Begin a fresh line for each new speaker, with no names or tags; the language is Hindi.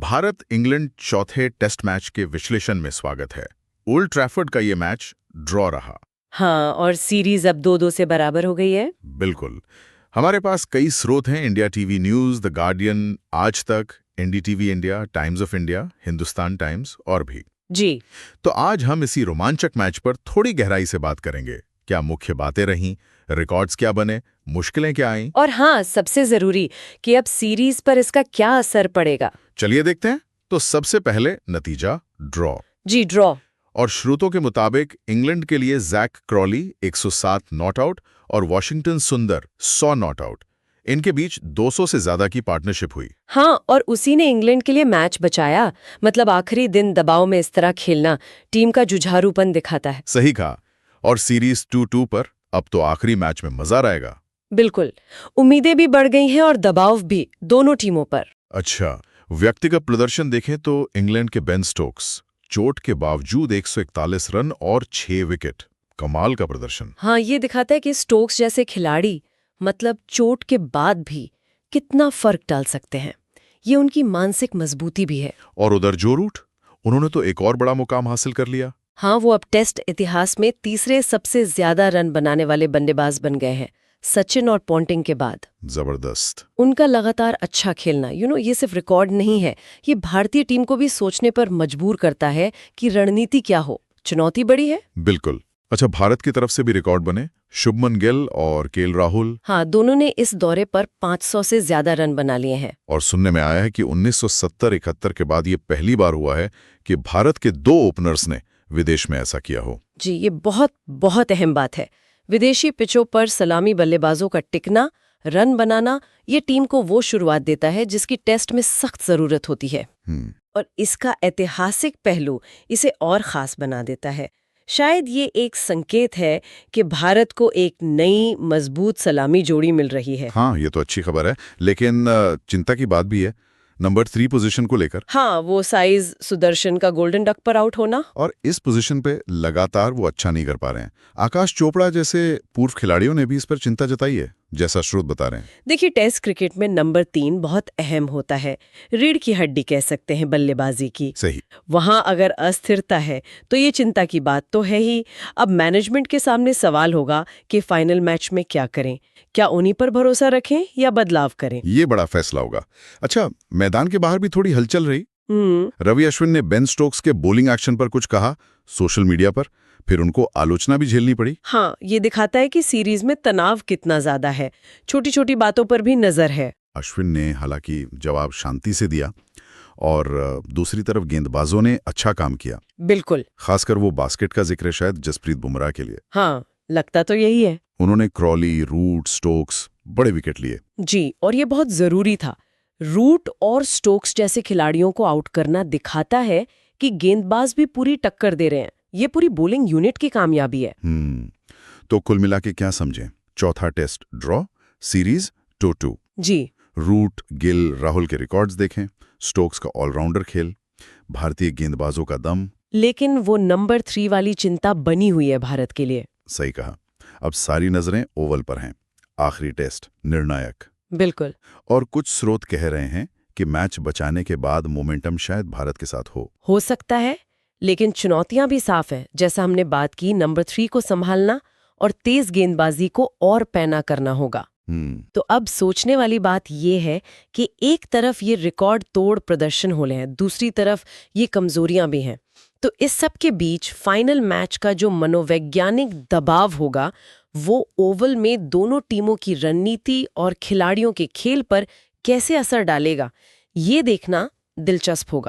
भारत इंग्लैंड चौथे टेस्ट मैच के विश्लेषण में स्वागत है। ओल्ड ट्रैफर्ड का ये मैच ड्रॉ रहा।
हाँ, और सीरीज अब 2-2 से बराबर हो गई है।
बिल्कुल। हमारे पास कई स्रोत हैं, India TV news, the guardian, आज तक, NDTV India, times of India, Hindustan times और भी।
जी।
तो आज हम इसी रोमांचक मैच पर थोड़ी गहराई से बात करेंगे। क्या मुख्य बातें रहीं, रिकॉर्ड्स क्या बने, मुश्किलें क्या आईं?
और हाँ, सबसे जरूरी कि अब सीरीज पर इसका क्या असर पड़ेगा।
चलिए देखते हैं। तो सबसे पहले नतीजा ड्रॉ।
जी, ड्रॉ।
और श्रोतों के मुताबिक इंग्लैंड के लिए जैक क्रॉली 107 नॉट आउट और वॉशिंगटन सुंदर 100 नॉट आउट। इनके बीच 200 से ज्यादा की पार्टनरशिप हुई।
हाँ, और उसी ने इंग्लैंड के लिए मैच बचाया। मतलब आखिरी दिन दबाव में इस तरह खेलना टीम का जुझारूपन दिखाता है।
सही कहा। और सीरीज 2-2 पर अब तो आखिरी मैच में मजा रहेगा।
बिल्कुल। उम्मीदें भी बढ़ गई हैं और दबाव भी, दोनों टीमों पर।
अच्छा, व्यक्तिगत प्रदर्शन देखें तो इंग्लैंड के बेन स्टोक्स चोट के बावजूद 141 रन और 6 विकेट। कमाल का प्रदर्शन।
हाँ, ये दिखाता है कि स्टोक्स जैसे खिलाड़ी मतलब चोट के बाद भी कितना फर्क डाल सकते हैं। ये उनकी मानसिक मजबूती भी है।
और उधर जो रूट, उन्होंने तो एक और बड़ा मुकाम हासिल कर लिया।
हाँ, वो अब टेस्ट इतिहास में तीसरे सबसे ज्यादा रन बनाने वाले बल्लेबाज बन गए हैं, सचिन और पॉन्टिंग के बाद।
जबरदस्त।
उनका लगातार अच्छा खेलना ये सिर्फ रिकॉर्ड नहीं है, ये भारतीय टीम को भी सोचने पर मजबूर करता है कि रणनीति क्या हो। चुनौती बड़ी है।
बिल्कुल। अच्छा, भारत की तरफ से भी रिकॉर्ड बने। शुभमन गिल और केएल राहुल।
हाँ, दोनों ने इस दौरे पर 500 से ज्यादा रन बना लिए हैं।
और सुनने में आया है कि 1970-71 के बाद ये पहली बार हुआ है कि भारत के 2 ओपनर्स ने विदेश में ऐसा किया हो।
जी, ये बहुत बहुत अहम बात है। विदेशी पिचों पर सलामी बल्लेबाजों का टिकना, रन बनाना, ये टीम को वो शुरुआत देता है जिसकी टेस्ट में सख्त जरूरत होती है। और इसका ऐतिहासिक पहलू इसे और खास बना देता है। शायद ये एक संकेत है कि भारत को एक नई मजबूत सलामी जोड़ी मिल रही है।
हाँ, ये तो अच्छी खबर है, लेकिन चिंता की बात भी है नंबर 3 पोजीशन को लेकर।
हाँ, वो साइज सुदर्शन का गोल्डन डक पर आउट होना।
और इस पोजीशन पे लगातार वो अच्छा नहीं कर पा रहे हैं। आकाश चोपड़ा जैसे पूर्व खिलाड़ियों ने भी इस पर चिंता जताई है, जैसा स्रोत बता रहे हैं।
देखिए, टेस्ट क्रिकेट में नंबर 3 बहुत अहम होता है। रीढ़ की हड्डी कह सकते हैं बल्लेबाजी की।
सही।
वहां अगर अस्थिरता है तो ये चिंता की बात तो है ही। अब मैनेजमेंट के सामने सवाल होगा कि फाइनल मैच में क्या करें। क्या उन्हीं पर भरोसा रखें या बदलाव करें?
ये बड़ा फैसला होगा। अच्छा, मैदान के बाहर भी थोड़ी हलचल रही। रवि अश्विन ने बेन स्टोक्स के बॉलिंग एक्शन पर कुछ कहा सोशल मीडिया पर, फिर उनको आलोचना भी झेलनी पड़ी।
हाँ, ये दिखाता है कि सीरीज में तनाव कितना ज्यादा है। छोटी छोटी बातों पर भी नजर है।
अश्विन ने हालांकि जवाब शांति से दिया और दूसरी तरफ गेंदबाजों ने अच्छा काम किया।
बिल्कुल।
खासकर वो बास्केट का जिक्र है शायद जसप्रीत बुमराह के लिए।
हाँ, लगता तो यही है।
उन्होंने क्रॉली, रूट, स्टोक्स बड़े विकेट लिए।
जी, और ये बहुत जरूरी था। रूट और स्टोक्स जैसे खिलाड़ियों को आउट करना दिखाता है कि गेंदबाज भी पूरी टक्कर दे रहे हैं। ये पूरी बॉलिंग यूनिट की कामयाबी है।
तो कुल मिला के क्या समझें? चौथा टेस्ट ड्रॉ, सीरीज 2-2।
जी।
रूट, गिल, राहुल के रिकॉर्ड्स देखें, स्टोक्स का ऑलराउंडर खेल, भारतीय गेंदबाजों का दम।
लेकिन वो नंबर 3 वाली चिंता बनी हुई है भारत के लिए।
सही कहा। अब सारी नजरें ओवल पर हैं। आखिरी टेस्ट निर्णायक।
बिल्कुल।
और कुछ स्रोत कह रहे हैं कि मैच बचाने के बाद मोमेंटम शायद भारत के साथ हो
सकता है, लेकिन चुनौतियां भी साफ है। जैसा हमने बात की, नंबर 3 को संभालना और तेज गेंदबाजी को और पैना करना होगा। तो अब सोचने वाली बात ये है कि एक तरफ ये रिकॉर्ड तोड़ प्रदर्शन हो रहे हैं, दूसरी तरफ ये कमजोरियां भी हैं। तो इस सब के बीच फाइनल मैच का जो मनोवैज्ञानिक दबाव होगा, वो ओवल में दोनों टीमों की रणनीति और खिलाड़ियों के खेल पर कैसे असर डालेगा, ये देखना दिलचस्प होगा।